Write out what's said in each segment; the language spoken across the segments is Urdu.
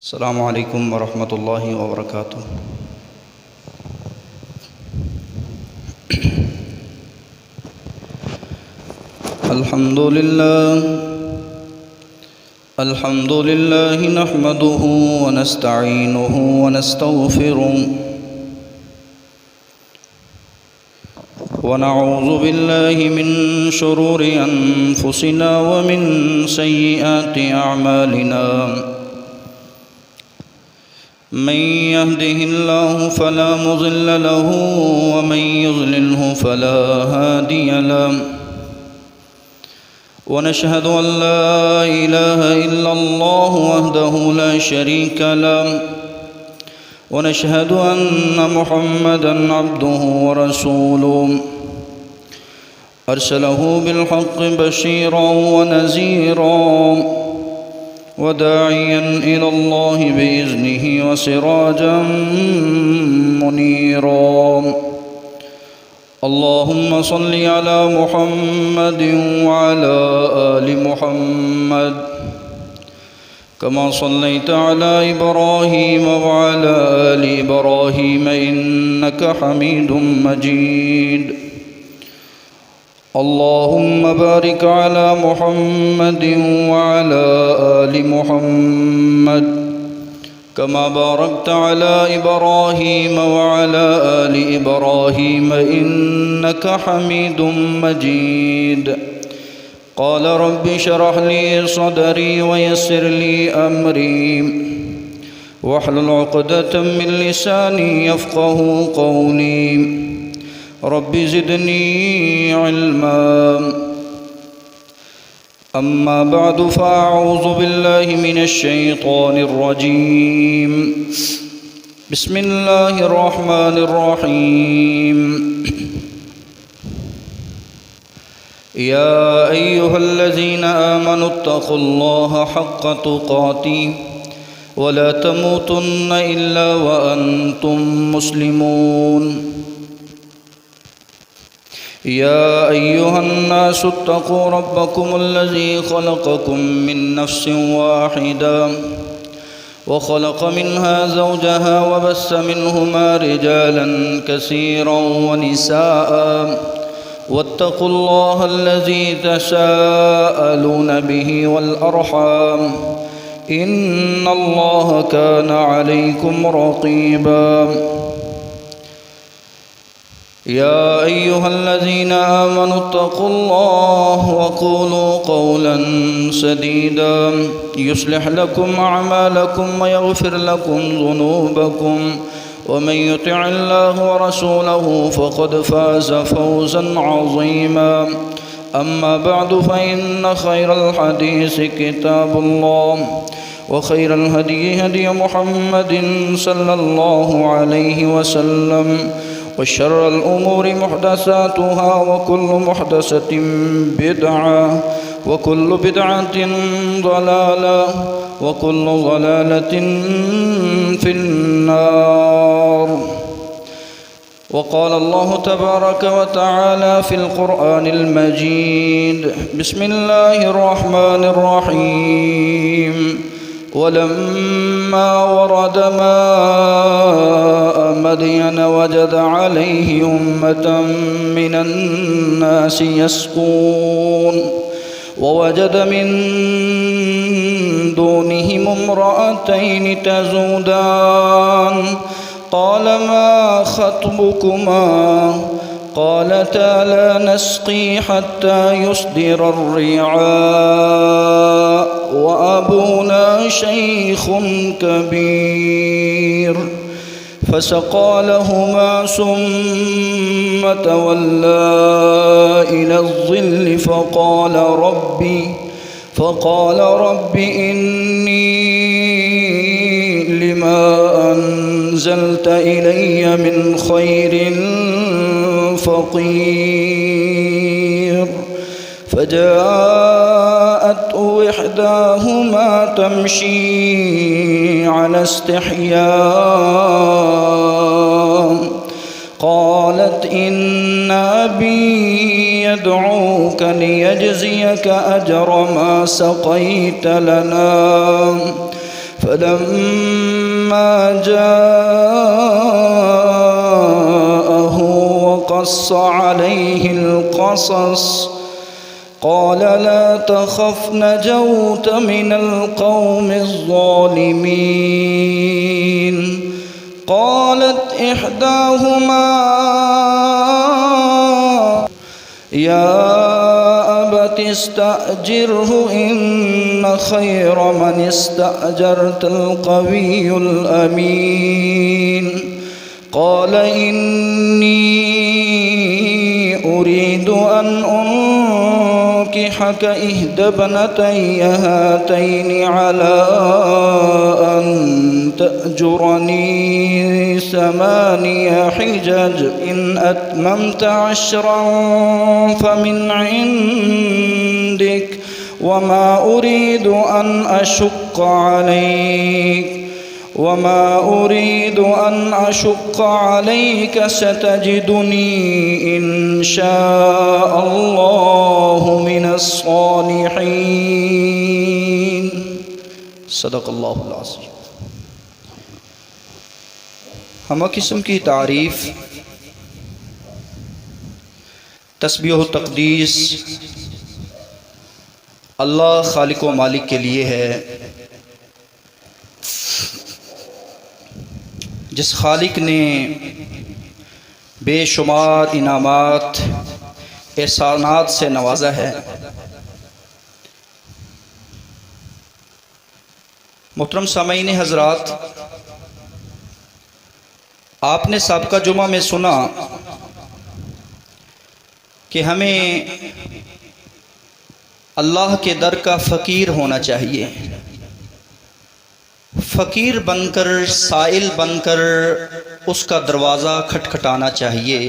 السلام عليكم ورحمة الله وبركاته. الحمد لله نحمده ونستعينه ونستغفره ونعوذ بالله من شرور أنفسنا ومن سيئات أعمالنا. من يهده الله فلا مضل له ومن يضلله فلا هادي له. ونشهد أن لا إله إلا الله وحده لا شريك له. ونشهد أن محمدًا عبده ورسوله أرسله بالحق بشيرا ونذيرا وداعيا إلى الله بإذنه وسراجا منيرا. اللهم صل على محمد وعلى آل محمد كما صليت على إبراهيم وعلى آل إبراهيم إنك حميد مجيد. اللهم بارك على محمد وعلى آل محمد كما باركت على إبراهيم وعلى آل إبراهيم إنك حميد مجيد. قال رب اشرح لي صدري ويسر لي أمري واحلل عقدة من لساني يفقه قولي. رب زدني علما. أما بعد فأعوذ بالله من الشيطان الرجيم. بسم الله الرحمن الرحيم. يا أيها الذين آمنوا اتقوا الله حق تقاته ولا تموتن إلا وأنتم مسلمون. يا أيها الناس اتقوا ربكم الذي خلقكم من نفس واحدة وخلق منها زوجها وبث منهما رجالا كثيرا ونساء واتقوا الله الذي تساءلون به والأرحام إن الله كان عليكم رقيبا. يا أيها الذين آمنوا اتقوا الله وقولوا قولا سديدا يصلح لكم أعمالكم ويغفر لكم ذنوبكم ومن يطع الله ورسوله فقد فاز فوزا عظيما. أما بعد فإن خير الحديث كتاب الله وخير الهدي هدي محمد صلى الله عليه وسلم وشر الأمور محدثاتها وكل محدثة بدعة وكل بدعة ضلالة وكل ضلالة في النار. وقال الله تبارك وتعالى في القرآن المجيد. بسم الله الرحمن الرحيم. ولما ورد ماء مدين وجد عليه أمة من الناس يسقون ووجد من دونهم امرأتين تذودان قال ما خطبكما قالتا لا نسقي حتى يصدر الرعاء وأبونا شيخ كبير فسقى لهما ثم تولى إلى الظل فقال رب إني لما أنزلت إلي من خير فقير. فجاءته إحداهما تمشي على استحياء قالت إن أبي يدعوك ليجزيك أجر ما سقيت لنا فلما جاءه وقص عليه القصص قال لا تخف نجوت من القوم الظالمين قالت إحداهما يا أبت استأجره إن خير من استأجرت القوي الأمين قال إني أريد أن أنكحك إحدى ابنتي هاتين على أن تأجرني 8 حجج إن أتممت 10 فمن عندك وما أريد أن أشق عليك ستجدني إن شاء الله من الصالحين صدق اللہ العظیم۔ ہمہ قسم کی تعریف، تسبیح و تقدیس اللہ خالق و مالک کے لیے ہے، جس خالق نے بے شمار انعامات احسانات سے نوازا ہے۔ محترم سامعین حضرات، آپ نے سابقہ جمعہ میں سنا کہ ہمیں اللہ کے در کا فقیر ہونا چاہیے، فقیر بن کر، سائل بن کر اس کا دروازہ کھٹکھٹانا چاہیے۔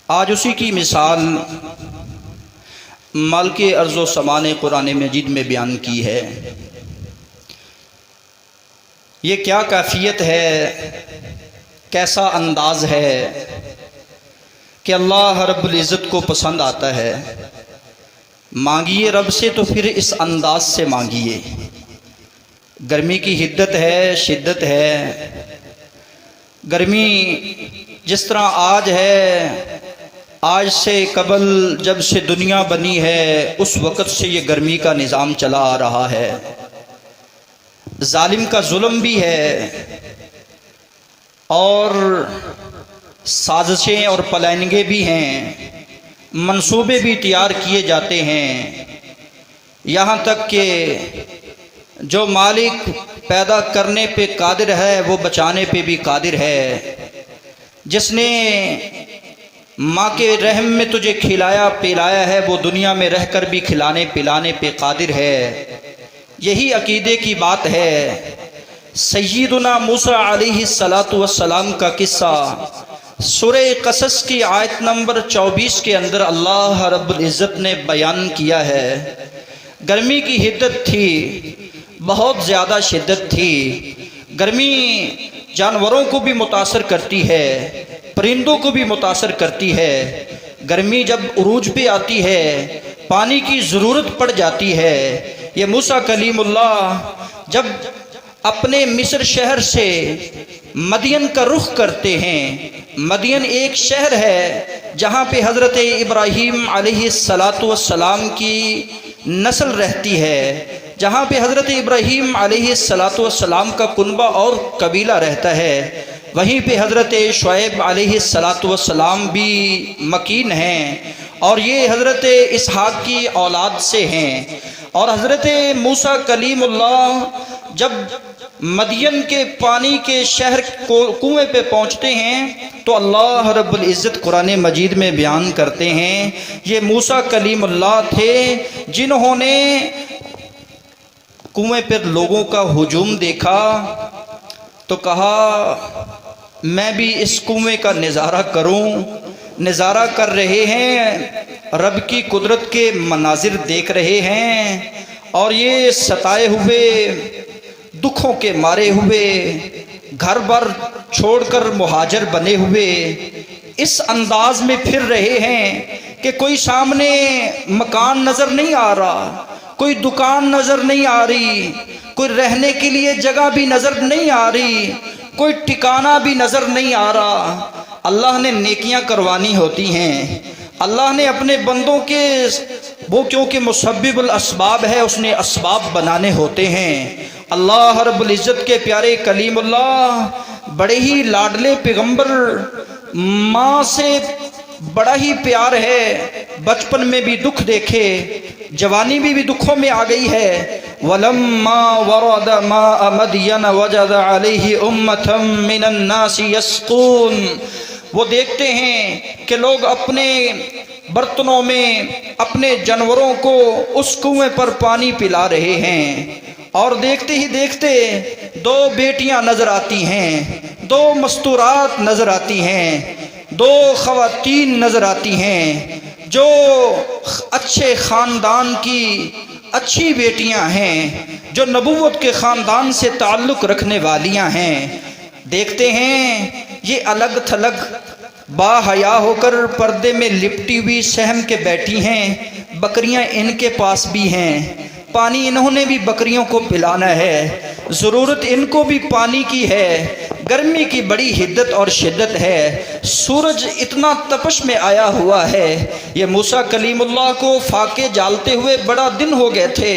آج اسی کی مثال مالک ارض و سما نے قرآن مجید میں بیان کی ہے۔ یہ کیا کیفیت ہے، کیسا انداز ہے کہ اللہ رب العزت کو پسند آتا ہے۔ مانگیے رب سے تو پھر اس انداز سے مانگیے۔ گرمی کی حدت ہے، شدت ہے، گرمی جس طرح آج ہے، آج سے قبل جب سے دنیا بنی ہے اس وقت سے یہ گرمی کا نظام چلا آ رہا ہے۔ ظالم کا ظلم بھی ہے اور سازشیں اور پلاننگیں بھی ہیں، منصوبے بھی تیار کیے جاتے ہیں، یہاں تک کہ جو مالک پیدا کرنے پہ قادر ہے وہ بچانے پہ بھی قادر ہے۔ جس نے ماں کے رحم میں تجھے کھلایا پلایا ہے وہ دنیا میں رہ کر بھی کھلانے پلانے پہ قادر ہے۔ یہی عقیدے کی بات ہے۔ سیدنا موسیٰ علیہ السلام کا قصہ سورہ قصص کی آیت نمبر 24 کے اندر اللہ رب العزت نے بیان کیا ہے۔ گرمی کی حدت تھی، بہت زیادہ شدت تھی۔ گرمی جانوروں کو بھی متاثر کرتی ہے، پرندوں کو بھی متاثر کرتی ہے۔ گرمی جب عروج پہ آتی ہے، پانی کی ضرورت پڑ جاتی ہے۔ یہ موسیٰ کلیم اللہ جب اپنے مصر شہر سے مدین کا رخ کرتے ہیں، مدین ایک شہر ہے جہاں پہ حضرت ابراہیم علیہ السلام کی نسل رہتی ہے، جہاں پہ حضرت ابراہیم علیہ السلام کا کنبہ اور قبیلہ رہتا ہے، وہیں پہ حضرت شعیب علیہ السلام بھی مکین ہیں، اور یہ حضرت اسحاق کی اولاد سے ہیں۔ اور حضرت موسیٰ کلیم اللہ جب مدین کے پانی کے شہر کنویں پہ پہنچتے ہیں تو اللہ رب العزت قرآن مجید میں بیان کرتے ہیں یہ موسیٰ کلیم اللہ تھے جنہوں نے کنویں پر لوگوں کا ہجوم دیکھا تو کہا میں بھی اس کنویں کا نظارہ کروں۔ نظارہ کر رہے ہیں، رب کی قدرت کے مناظر دیکھ رہے ہیں، اور یہ ستائے ہوئے، دکھوں کے مارے ہوئے، گھر بار چھوڑ کر مہاجر بنے ہوئے اس انداز میں پھر رہے ہیں کہ کوئی سامنے مکان نظر نہیں آ رہا، کوئی دکان نظر نہیں آ رہی، کوئی رہنے کے لیے جگہ بھی نظر نہیں آ رہی، کوئی ٹھکانہ بھی نظر نہیں آ رہا۔ اللہ نے نیکیاں کروانی ہوتی ہیں، اللہ نے اپنے بندوں کے وہ کیونکہ مسبب الاسباب ہے، اس نے اسباب بنانے ہوتے ہیں۔ اللہ رب العزت کے پیارے کلیم اللہ بڑے ہی لاڈلے پیغمبر، ماں سے بڑا ہی پیار ہے، بچپن میں بھی دکھ دیکھے، جوانی میں بھی دکھوں میں آ گئی ہے۔ وَلَمَّا وَرَدَ مَاءَ مَدْيَنَ وَجَدَ عَلَيْهِ أُمَّةً مِّنَ النَّاسِ يَسْقُونَ، وہ دیکھتے ہیں کہ لوگ اپنے برتنوں میں اپنے جانوروں کو اس کنویں پر پانی پلا رہے ہیں، اور دیکھتے ہی دیکھتے دو بیٹیاں نظر آتی ہیں، دو مستورات نظر آتی ہیں، دو خواتین نظر آتی ہیں جو اچھے خاندان کی اچھی بیٹیاں ہیں، جو نبوت کے خاندان سے تعلق رکھنے والیاں ہیں۔ دیکھتے ہیں یہ الگ تھلگ با حیا ہو کر پردے میں لپٹی ہوئی سہم کے بیٹھی ہیں، بکریاں ان کے پاس بھی ہیں، پانی انہوں نے بھی بکریوں کو پلانا ہے، ضرورت ان کو بھی پانی کی ہے، گرمی کی بڑی حدت اور شدت ہے، سورج اتنا تپش میں آیا ہوا ہے۔ یہ موسیٰ کلیم اللہ کو فاقے جالتے ہوئے بڑا دن ہو گئے تھے،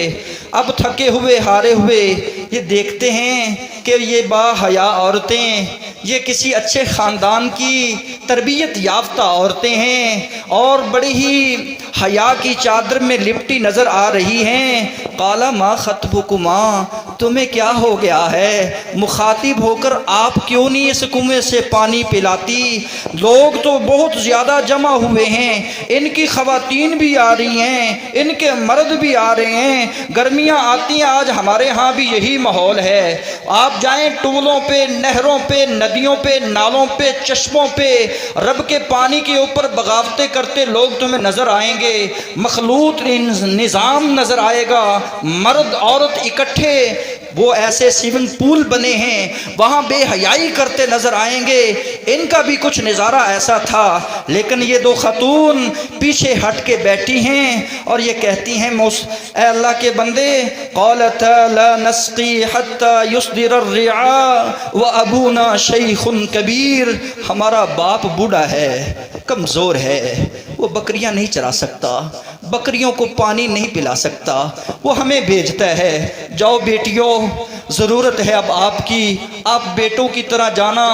اب تھکے ہوئے ہارے ہوئے یہ دیکھتے ہیں کہ یہ با حیا عورتیں، یہ کسی اچھے خاندان کی تربیت یافتہ عورتیں ہیں اور بڑی ہی حیا کی چادر میں لپٹی نظر آ رہی ہیں۔ قال ما خطبکما، تمہیں کیا ہو گیا ہے؟ مخاطب ہو کر آپ کیوں نہیں اس کنویں سے پانی پلاتی؟ لوگ تو بہت زیادہ جمع ہوئے ہیں، ان کی خواتین بھی آ رہی ہیں، ان کے مرد بھی آ رہے ہیں، گرمیاں آتی ہیں، آج ہمارے ہاں بھی یہی ماحول ہے۔ آپ جائیں ٹولوں پہ، نہروں پہ، ندیوں پہ، نالوں پہ، چشموں پہ، رب کے پانی کے اوپر بغاوتیں کرتے لوگ تمہیں نظر آئیں گے، مخلوط نظام نظر آئے گا، مرد عورت اکٹھے وہ ایسے سوئمنگ پول بنے ہیں، وہاں بے حیائی کرتے نظر آئیں گے۔ ان کا بھی کچھ نظارہ ایسا تھا، لیکن یہ دو خاتون پیچھے ہٹ کے بیٹھی ہیں اور یہ کہتی ہیں اے اللہ کے بندے، قالتا لا نسقی حتی یصدر الرعاء وابونا شیخ کبیر، ہمارا باپ بوڑھا ہے، کمزور ہے، وہ بکریاں نہیں چرا سکتا، بکریوں کو پانی نہیں پلا سکتا، وہ ہمیں بھیجتا ہے۔ جاؤ بیٹیوں، ضرورت ہے اب آپ کی، آپ بیٹوں کی طرح جانا،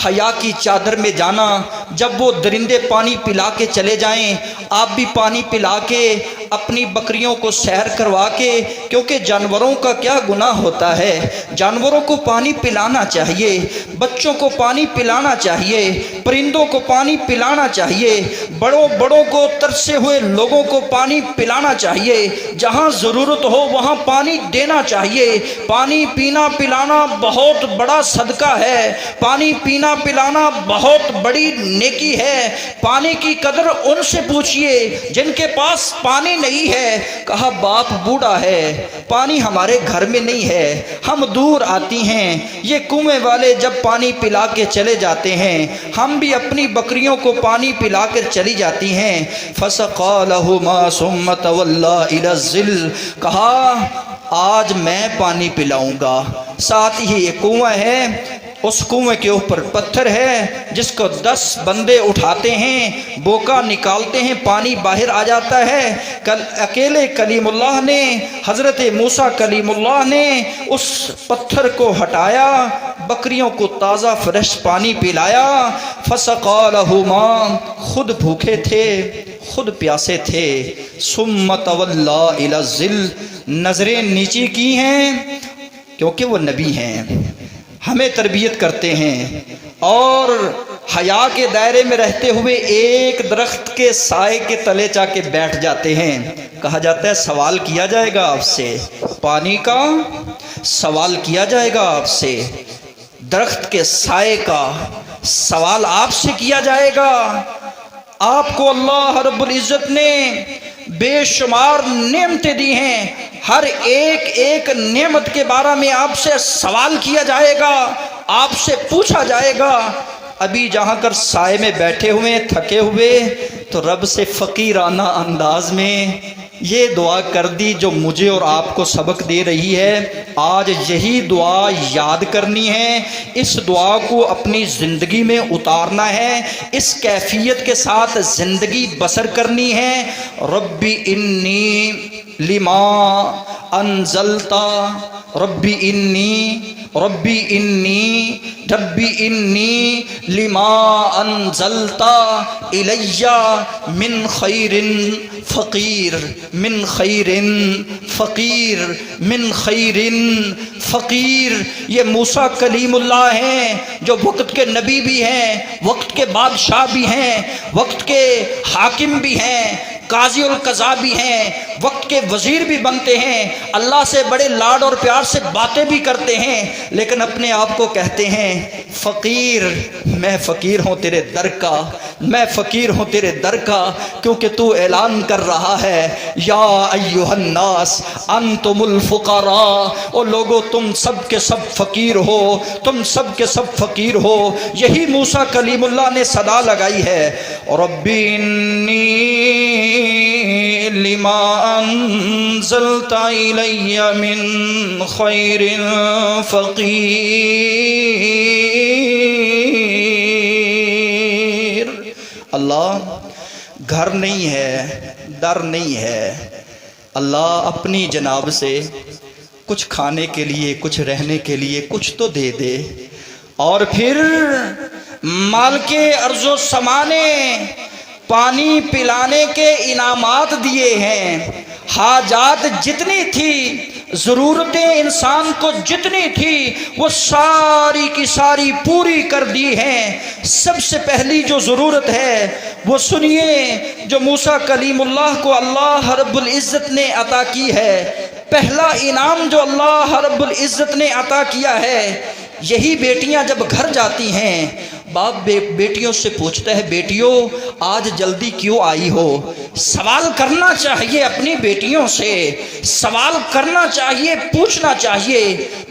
حیا کی چادر میں جانا، جب وہ درندے پانی پلا کے چلے جائیں آپ بھی پانی پلا کے اپنی بکریوں کو سیر کروا کے، کیونکہ جانوروں کا کیا گناہ ہوتا ہے، جانوروں کو پانی پلانا چاہیے، بچوں کو پانی پلانا چاہیے، پرندوں کو پانی پلانا چاہیے، بڑوں کو ترسے ہوئے لوگوں کو پانی پلانا چاہیے، جہاں ضرورت ہو وہاں پانی دینا چاہیے۔ پانی پینا پلانا بہت بڑا صدقہ ہے، پانی پینا پلانا بہت بڑی نیکی ہے۔ پانی کی قدر ان سے پوچھئے جن کے پاس پانی نہیں ہے۔ کہا باپ بوڑھا ہے، پانی ہمارے گھر میں نہیں ہے، ہم دور آتی ہیں، یہ کنویں والے جب پانی پلا کے چلے جاتے ہیں ہم بھی اپنی بکریوں کو پانی پلا کر چلی جاتی ہیں۔ فَسَقَى لَهُمَا ثُمَّ تَوَلَّى إِلَى الظِّلِّ، کہا آج میں پانی پلاؤں گا۔ ساتھ ہی ایک کنواں ہے، اس کنویں کے اوپر پتھر ہے جس کو 10 بندے اٹھاتے ہیں، بوکا نکالتے ہیں، پانی باہر آ جاتا ہے۔ اکیلے کلیم اللہ نے، حضرت موسیٰ کلیم اللہ نے اس پتھر کو ہٹایا، بکریوں کو تازہ فریش پانی پلایا۔ فَسَقَى لَهُمَا، خود بھوکے تھے، خود پیاسے تھے۔ ثُمَّ تَوَلَّى إِلَى الظِّلِّ، نظریں نیچی کی ہیں کیونکہ وہ نبی ہیں، ہمیں تربیت کرتے ہیں، اور حیا کے دائرے میں رہتے ہوئے ایک درخت کے سائے کے تلے جا کے بیٹھ جاتے ہیں۔ کہا جاتا ہے سوال کیا جائے گا آپ سے، پانی کا سوال کیا جائے گا آپ سے، درخت کے سائے کا سوال آپ سے کیا جائے گا۔ آپ کو اللہ رب العزت نے بے شمار نعمتیں دی ہیں، ہر ایک نعمت کے بارے میں آپ سے سوال کیا جائے گا، آپ سے پوچھا جائے گا۔ ابھی جہاں کر سائے میں بیٹھے ہوئے تھکے ہوئے تو رب سے فقیرانہ انداز میں یہ دعا کر دی جو مجھے اور آپ کو سبق دے رہی ہے۔ آج یہی دعا یاد کرنی ہے، اس دعا کو اپنی زندگی میں اتارنا ہے، اس کیفیت کے ساتھ زندگی بسر کرنی ہے۔ ربی انی لما انزلتا، ربی انی لما انزلتا الی من خیر فقیر، من خیر فقیر، من خیر فقیر۔ یہ موسیٰ کلیم اللہ ہیں جو وقت کے نبی بھی ہیں، وقت کے بادشاہ بھی ہیں، وقت کے حاکم بھی ہیں، قاضی القضاء بھی ہیں، وقت کے وزیر بھی بنتے ہیں، اللہ سے بڑے لاڈ اور پیار سے باتیں بھی کرتے ہیں، لیکن اپنے آپ کو کہتے ہیں فقیر، میں فقیر ہوں تیرے در کا، میں فقیر ہوں تیرے در کا، کیونکہ تو اعلان کر رہا ہے یا ایھا الناس انتم الفقراء، او لوگو تم سب کے سب فقیر ہو، تم سب کے سب فقیر ہو۔ یہی موسیٰ کلیم اللہ نے صدا لگائی ہے، ربی انی لما انزلت الی من خیر فقیر۔ اللہ گھر نہیں ہے، در نہیں ہے، اللہ اپنی جناب سے کچھ کھانے کے لیے، کچھ رہنے کے لیے کچھ تو دے دے، اور پھر مال کے ارض و سما نے پانی پلانے کے انعامات دیے ہیں۔ حاجات جتنی تھی، ضرورتیں انسان کو جتنی تھی، وہ ساری کی ساری پوری کر دی ہیں۔ سب سے پہلی جو ضرورت ہے وہ سنیے، جو موسیٰ کلیم اللہ کو اللہ رب العزت نے عطا کی ہے۔ پہلا انعام جو اللہ رب العزت نے عطا کیا ہے، یہی بیٹیاں جب گھر جاتی ہیں، باپ بیٹیوں سے پوچھتا ہے بیٹیوں آج جلدی کیوں آئی ہو؟ سوال کرنا چاہیے اپنی بیٹیوں سے، سوال کرنا چاہیے، پوچھنا چاہیے،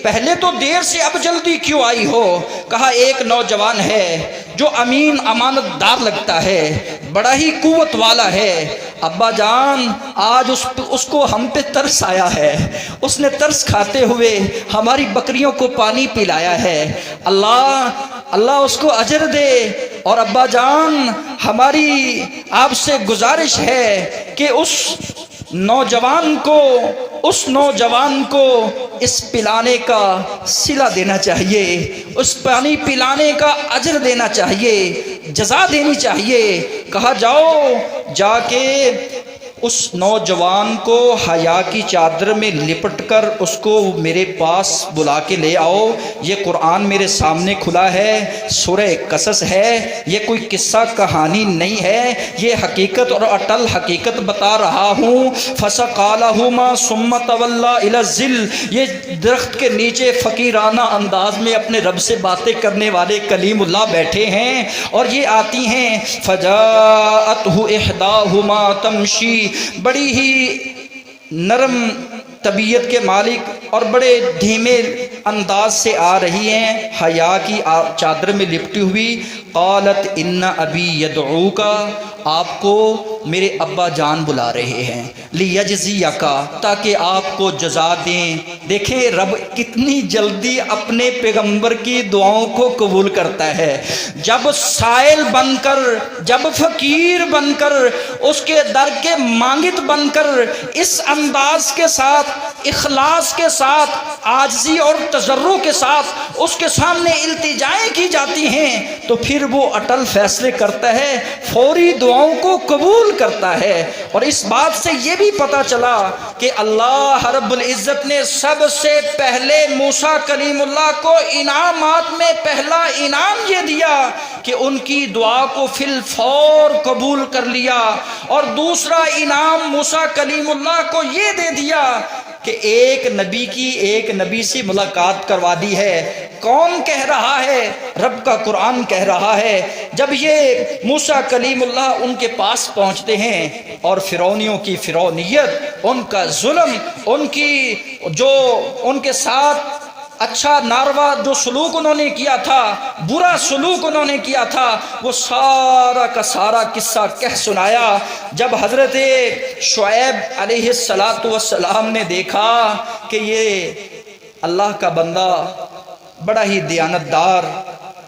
پہلے تو دیر سے اب جلدی کیوں آئی ہو؟ کہا ایک نوجوان ہے جو امین امانت دار لگتا ہے، بڑا ہی قوت والا ہے، ابا جان آج اس کو ہم پہ ترس آیا ہے، اس نے ترس کھاتے ہوئے ہماری بکریوں کو پانی پلایا ہے، اللہ اس کو اجر دے۔ اور ابا جان ہماری آپ سے گزارش ہے کہ اس نوجوان کو اس پلانے کا صلہ دینا چاہیے، اس پانی پلانے کا اجر دینا چاہیے، جزا دینی چاہیے۔ کہا جاؤ جا کے اس نوجوان کو حیا کی چادر میں لپٹ کر اس کو میرے پاس بلا کے لے آؤ۔ یہ قرآن میرے سامنے کھلا ہے، سورہ قصص ہے، یہ کوئی قصہ کہانی نہیں ہے، یہ حقیقت اور اٹل حقیقت بتا رہا ہوں۔ فسقا لہما ثم تولی الی الظل، یہ درخت کے نیچے فقیرانہ انداز میں اپنے رب سے باتیں کرنے والے کلیم اللہ بیٹھے ہیں، اور یہ آتی ہیں فجاءتہ احداہما تمشی، بڑی ہی نرم طبیعت کے مالک اور بڑے دھیمے انداز سے آ رہی ہیں، حیا کی چادر میں لپٹی ہوئی۔ قالت ان ابی یدعوک، آپ کو میرے ابا جان بلا رہے ہیں، لیجزیک، تاکہ آپ کو جزا دیں۔ دیکھیں رب کتنی جلدی اپنے پیغمبر کی دعاؤں کو قبول کرتا ہے۔ جب سائل بن کر، جب فقیر بن کر، اس کے در کے مانگت بن کر، اس انداز کے ساتھ، اخلاص کے ساتھ، عاجزی اور تضرع کے ساتھ اس کے سامنے التجائیں کی جاتی ہیں، تو پھر وہ اٹل فیصلے کرتا ہے، فوری دعاؤں کو قبول کرتا ہے۔ اور اس بات سے یہ بھی پتہ چلا کہ اللہ رب العزت نے سب سے پہلے موسیٰ کلیم اللہ کو انعامات میں پہلا انعام یہ دیا کہ ان کی دعا کو فی الفور قبول کر لیا، اور دوسرا انعام موسیٰ کلیم اللہ کو یہ دے دیا کہ ایک نبی سے ملاقات کروا دی ہے۔ کون کہہ رہا ہے؟ رب کا قرآن کہہ رہا ہے۔ جب یہ موسیٰ کلیم اللہ ان کے پاس پہنچتے ہیں اور فرعونیوں کی فرعونیت، ان کا ظلم، ان کی جو ان کے ساتھ اچھا ناروا جو سلوک انہوں نے کیا تھا، برا سلوک انہوں نے کیا تھا، وہ سارا کا سارا قصہ کہہ سنایا۔ جب حضرت شعیب علیہ السلام نے دیکھا کہ یہ اللہ کا بندہ بڑا ہی دیانتدار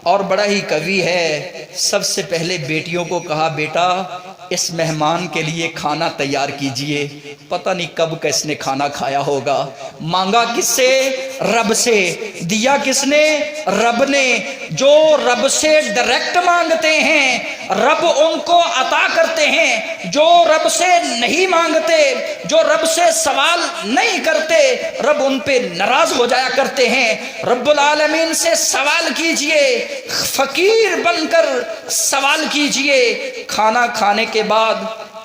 اور بڑا ہی قوی ہے، سب سے پہلے بیٹیوں کو کہا بیٹا اس مہمان کے لیے کھانا تیار کیجئے، پتہ نہیں کب کا اس نے کھانا کھایا ہوگا۔ مانگا کس سے؟ رب سے۔ دیا کس نے؟ رب نے۔ جو رب سے ڈائریکٹ مانگتے ہیں رب ان کو عطا کرتے ہیں، جو رب سے نہیں مانگتے، جو رب سے سوال نہیں کرتے، رب ان پہ ناراض ہو جایا کرتے ہیں۔ رب العالمین سے سوال کیجئے، فقیر بن کر سوال کیجئے۔ کھانا کھانے کے بعد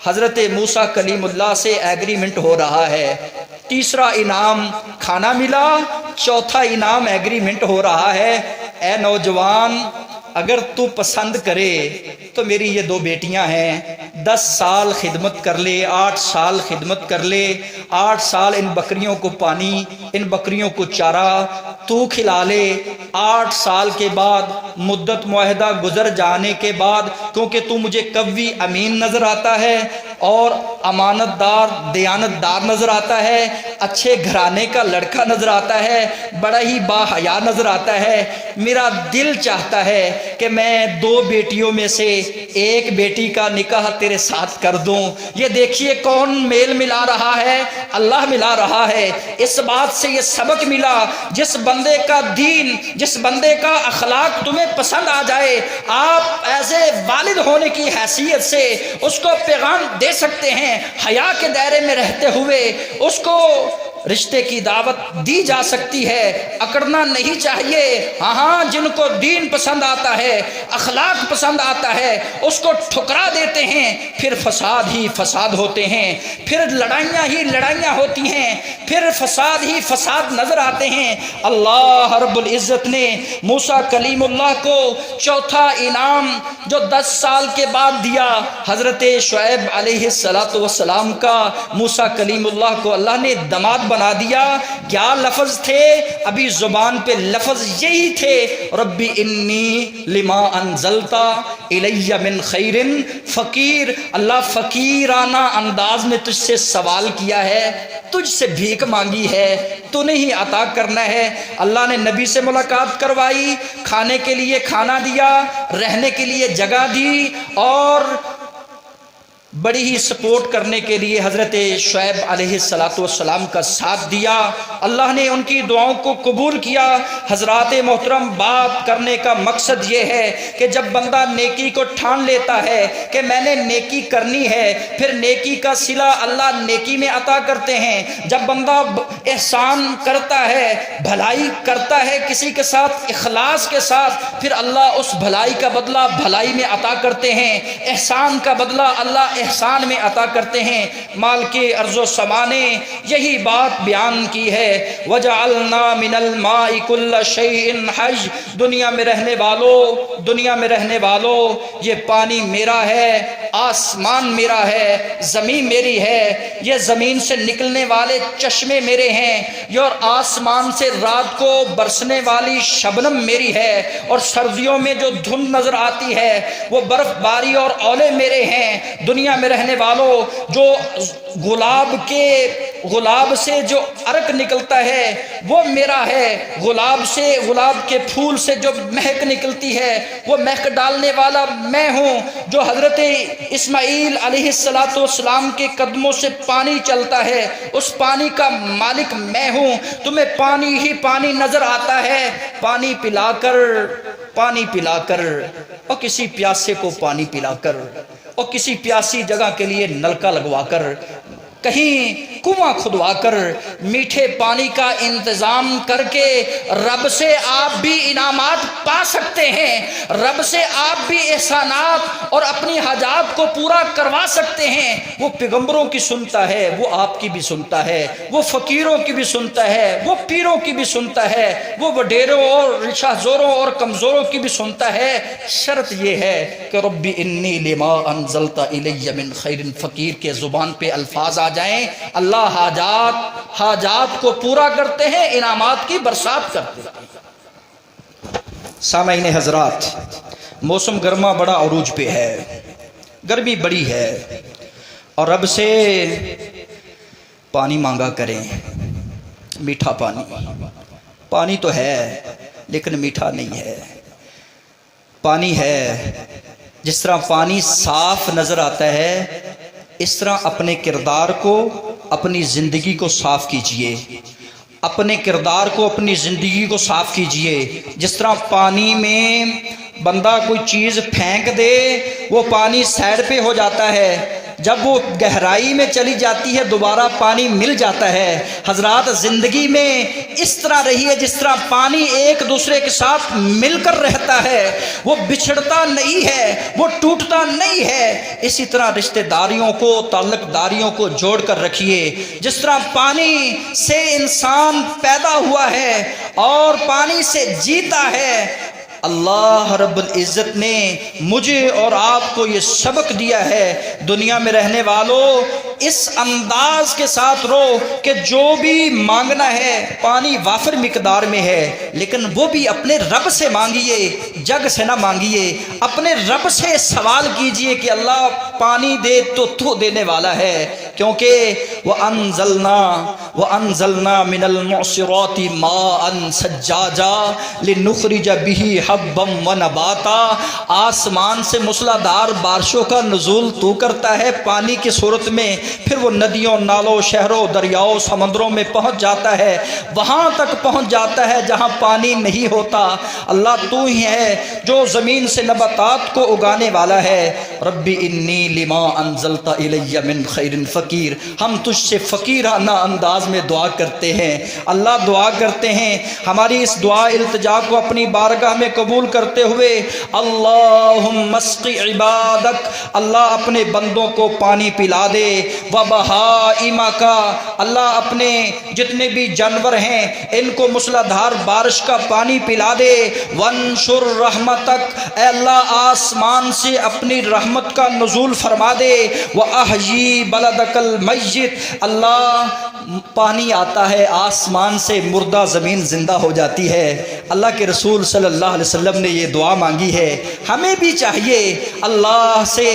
حضرت موسیٰ کلیم اللہ سے ایگریمنٹ ہو رہا ہے، تیسرا انعام کھانا ملا، چوتھا انعام ایگریمنٹ ہو رہا ہے۔ اے نوجوان، اگر تو پسند کرے تو میری یہ 2 بیٹیاں ہیں، 10 سال خدمت کر لے، 8 سال خدمت کر لے، 8 سال ان بکریوں کو پانی، ان بکریوں کو چارہ تو کھلا لے۔ 8 سال کے بعد مدت معاہدہ گزر جانے کے بعد، کیونکہ تو مجھے قوی امین نظر آتا ہے اور امانت دار دیانتدار نظر آتا ہے، اچھے گھرانے کا لڑکا نظر آتا ہے، بڑا ہی با حیا نظر آتا ہے، میرا دل چاہتا ہے کہ میں 2 بیٹیوں میں سے ایک بیٹی کا نکاح تیرے ساتھ کر دوں۔ یہ دیکھیے کون میل ملا رہا ہے؟ اللہ ملا رہا ہے۔ اس بات سے یہ سبق ملا، جس بندے کا دین، جس بندے کا اخلاق تمہیں پسند آ جائے، آپ ایز اے والد ہونے کی حیثیت سے اس کو پیغام دے سکتے ہیں، حیا کے دائرے میں رہتے ہوئے اس کو رشتے کی دعوت دی جا سکتی ہے، اکڑنا نہیں چاہیے۔ ہاں جن کو دین پسند آتا ہے، اخلاق پسند آتا ہے، اس کو ٹھکرا دیتے ہیں، پھر فساد ہی فساد ہوتے ہیں، پھر لڑائیاں ہی لڑائیاں ہوتی ہیں، پھر فساد ہی فساد نظر آتے ہیں۔ اللہ رب العزت نے موسیٰ کلیم اللہ کو چوتھا انعام جو 10 سال کے بعد دیا، حضرت شعیب علیہ السلام کا موسیٰ کلیم اللہ کو اللہ نے داماد بنا دیا۔ کیا لفظ تھے؟ ابھی زبان پہ لفظ یہی تھے، ربی انی لما انزلتا الی من خیر فقیر۔ اللہ فقیرانہ انداز میں تجھ سے سوال کیا ہے، تجھ سے بھیک مانگی ہے، تو نے ہی عطا کرنا ہے۔ اللہ نے نبی سے ملاقات کروائی، کھانے کے لیے کھانا دیا، رہنے کے لیے جگہ دی، اور بڑی ہی سپورٹ کرنے کے لیے حضرت شعیب علیہ السلام کا ساتھ دیا۔ اللہ نے ان کی دعاؤں کو قبول کیا۔ حضرات محترم، بات کرنے کا مقصد یہ ہے کہ جب بندہ نیکی کو ٹھان لیتا ہے کہ میں نے نیکی کرنی ہے، پھر نیکی کا صلہ اللہ نیکی میں عطا کرتے ہیں۔ جب بندہ احسان کرتا ہے، بھلائی کرتا ہے کسی کے ساتھ اخلاص کے ساتھ، پھر اللہ اس بھلائی کا بدلہ بھلائی میں عطا کرتے ہیں، احسان کا بدلہ اللہ احسان میں عطا کرتے ہیں۔ مالک ارض و سما نے یہی بات بیان کی ہے، وَجَعَلْنَا مِنَ الْمَاءِ كُلَّ شَيْءٍ حَيٍّ۔ دنیا میں رہنے والوں، دنیا میں رہنے والوں، یہ پانی میرا ہے، آسمان میرا ہے، زمین میری ہے، یہ زمین سے نکلنے والے چشمے میرے ہیں، یہ اور آسمان سے رات کو برسنے والی شبنم میری ہے، اور سردیوں میں جو دھند نظر آتی ہے وہ برف باری اور اولے میرے ہیں۔ دنیا میں رہنے والوں، جو گلاب سے جو عرق نکلتا ہے وہ میرا ہے، گلاب کے پھول سے جو مہک نکلتی ہے وہ مہک ڈالنے والا میں ہوں، جو حضرت اسماعیل علیہ السلام کے قدموں سے پانی چلتا ہے اس پانی کا مالک میں ہوں۔ تمہیں پانی ہی پانی نظر آتا ہے، پانی پلا کر اور کسی پیاسے کو پانی پلا کر، اور کسی پیاسی جگہ کے لیے نلکا لگوا کر، کہیں کنواں کھدوا کر، میٹھے پانی کا انتظام کر کے رب سے آپ بھی انعامات پا سکتے ہیں، رب سے آپ بھی احسانات اور اپنی حاجات کو پورا کروا سکتے ہیں۔ وہ پیغمبروں کی سنتا ہے، وہ آپ کی بھی سنتا ہے، وہ فقیروں کی بھی سنتا ہے، وہ پیروں کی بھی سنتا ہے، وہ وڈیروں اور رشاہ زوروں اور کمزوروں کی بھی سنتا ہے۔ شرط یہ ہے کہ ربی انی لما انزلت الی من خیر، فقیر کے زبان پہ الفاظ آ جائیں، اللہ اللہ حاجات کو پورا کرتے ہیں، انعامات کی برسات کرتے ہیں۔ سامعین حضرات، موسم گرما بڑا عروج پہ ہے، گرمی بڑی ہے، اور رب سے پانی مانگا کریں، میٹھا پانی۔ پانی تو ہے لیکن میٹھا نہیں ہے۔ پانی ہے، جس طرح پانی صاف نظر آتا ہے اس طرح اپنے کردار کو، اپنی زندگی کو صاف کیجئے، اپنے کردار کو، اپنی زندگی کو صاف کیجئے۔ جس طرح پانی میں بندہ کوئی چیز پھینک دے وہ پانی سائڈ پہ ہو جاتا ہے، جب وہ گہرائی میں چلی جاتی ہے دوبارہ پانی مل جاتا ہے۔ حضرات، زندگی میں اس طرح رہی ہے جس طرح پانی ایک دوسرے کے ساتھ مل کر رہتا ہے، وہ بچھڑتا نہیں ہے، وہ ٹوٹتا نہیں ہے۔ اسی طرح رشتہ داریوں کو، تعلق داریوں کو جوڑ کر رکھیے۔ جس طرح پانی سے انسان پیدا ہوا ہے اور پانی سے جیتا ہے، اللہ رب العزت نے مجھے اور آپ کو یہ سبق دیا ہے، دنیا میں رہنے والوں اس انداز کے ساتھ رو کہ جو بھی مانگنا ہے پانی وافر مقدار میں ہے، لیکن وہ بھی اپنے رب سے مانگیے، جگ سے نہ مانگیے۔ اپنے رب سے سوال کیجئے کہ اللہ پانی دے تو دینے والا ہے، کیونکہ وَأَنزَلْنَا مِنَ الْمُعْصِرَاتِ مَاءً ثَجَّاجًا لِنُخْرِجَ بِهِ حَبًّا وَنَبَاتًا۔ آسمان سے موسلادھار بارشوں کا نزول تو کرتا ہے پانی کی صورت میں، پھر وہ ندیوں، نالوں، شہروں، دریاؤں، سمندروں میں پہنچ جاتا ہے، وہاں تک پہنچ جاتا ہے جہاں پانی نہیں ہوتا۔ اللہ تو ہی ہے جو زمین سے نباتات کو اگانے والا ہے۔ ربی انی لما انزلت الی من خیر فقیر۔ ہم تجھ سے فقیرانہ انداز میں دعا کرتے ہیں۔ اللہ دعا کرتے ہیں، ہماری اس دعا التجا کو اپنی بارگاہ میں قبول کرتے ہوئے، اللہم اسقی عبادک، اللہ اپنے بندوں کو پانی پلا دے، وبہائمک، اللہ اپنے جتنے بھی جانور ہیں ان کو موسلادھار بارش کا پانی پلا دے، وانشر رحمتک، اے اللہ آسمان سے اپنی رحمت کا نزول فرما دے، وَأَحْيِي بَلَدَكَ الْمَيِّتِ، اللہ پانی آتا ہے آسمان سے، مردہ زمین زندہ ہو جاتی ہے۔ اللہ کے رسول صلی اللہ علیہ وسلم نے یہ دعا مانگی ہے، ہمیں بھی چاہیے اللہ سے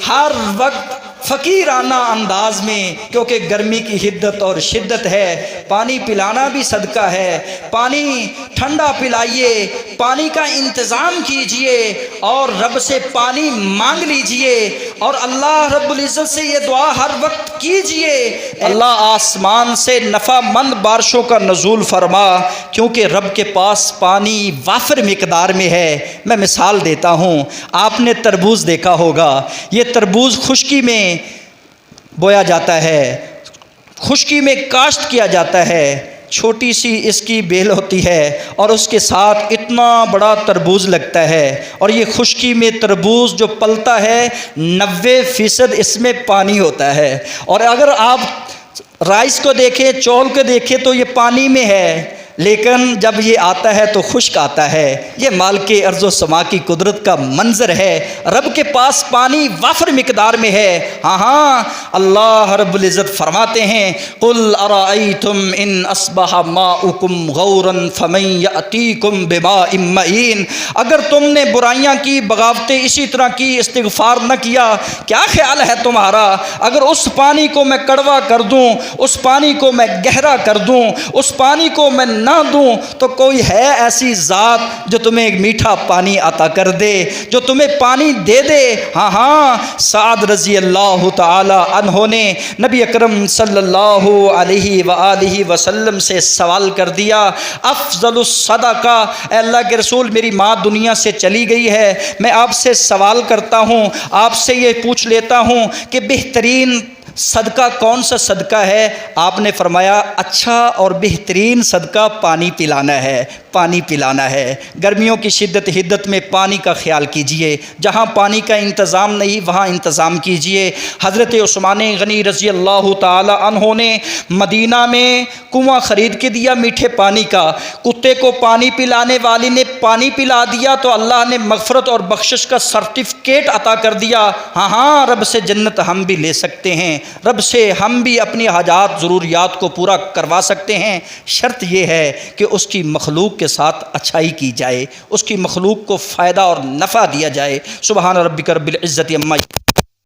ہر وقت فقیرانہ انداز میں، کیونکہ گرمی کی حدت اور شدت ہے، پانی پلانا بھی صدقہ ہے۔ پانی ٹھنڈا پلائیے، پانی کا انتظام کیجئے اور رب سے پانی مانگ لیجئے، اور اللہ رب العزت سے یہ دعا ہر وقت کیجئے، اللہ آسمان سے نفع مند بارشوں کا نزول فرما، کیونکہ رب کے پاس پانی وافر مقدار میں ہے۔ میں مثال دیتا ہوں، آپ نے تربوز دیکھا ہوگا، یہ تربوز خشکی میں بویا جاتا ہے، خشکی میں کاشت کیا جاتا ہے، چھوٹی سی اس کی بیل ہوتی ہے اور اس کے ساتھ اتنا بڑا تربوز لگتا ہے، اور یہ خشکی میں تربوز جو پلتا ہے 90% اس میں پانی ہوتا ہے، اور اگر آپ رائس کو دیکھیں، چول کو دیکھیں تو یہ پانی میں ہے، لیکن جب یہ آتا ہے تو خشک آتا ہے۔ یہ مالک ارض و سما کی قدرت کا منظر ہے، رب کے پاس پانی وافر مقدار میں ہے۔ ہاں اللہ رب العزت فرماتے ہیں، قل ارائیتم ان اصبح ماؤکم غورا فمن یأتیکم بماء معین، اگر تم نے برائیاں کی، بغاوتیں اسی طرح کی، استغفار نہ کیا، کیا خیال ہے تمہارا اگر اس پانی کو میں کڑوا کر دوں، اس پانی کو میں گہرا کر دوں، اس پانی کو میں نہ دوں، تو کوئی ہے ایسی ذات جو تمہیں ایک میٹھا پانی عطا کر دے، جو تمہیں پانی دے دے؟ ہاں سعد رضی اللہ تعالی عنہ نے نبی اکرم صلی اللہ علیہ وآلہ وسلم سے سوال کر دیا، افضل الصدقہ، اے اللہ کے رسول میری ماں دنیا سے چلی گئی ہے، میں آپ سے سوال کرتا ہوں، آپ سے یہ پوچھ لیتا ہوں کہ بہترین صدقہ کون سا صدقہ ہے؟ آپ نے فرمایا اچھا اور بہترین صدقہ پانی پلانا ہے، پانی پلانا ہے۔ گرمیوں کی شدت حدت میں پانی کا خیال کیجئے، جہاں پانی کا انتظام نہیں وہاں انتظام کیجئے۔ حضرت عثمان غنی رضی اللہ تعالی عنہ نے مدینہ میں کنواں خرید کے دیا میٹھے پانی کا، کتے کو پانی پلانے والی نے پانی پلا دیا تو اللہ نے مغفرت اور بخشش کا سرٹیفکیٹ عطا کر دیا۔ ہاں رب سے جنت ہم بھی لے سکتے ہیں۔ رب سے ہم بھی اپنی حاجات ضروریات کو پورا کروا سکتے ہیں، شرط یہ ہے کہ اس کی مخلوق کے ساتھ اچھائی کی جائے، اس کی مخلوق کو فائدہ اور نفع دیا جائے۔ سبحان ربک رب العزت عما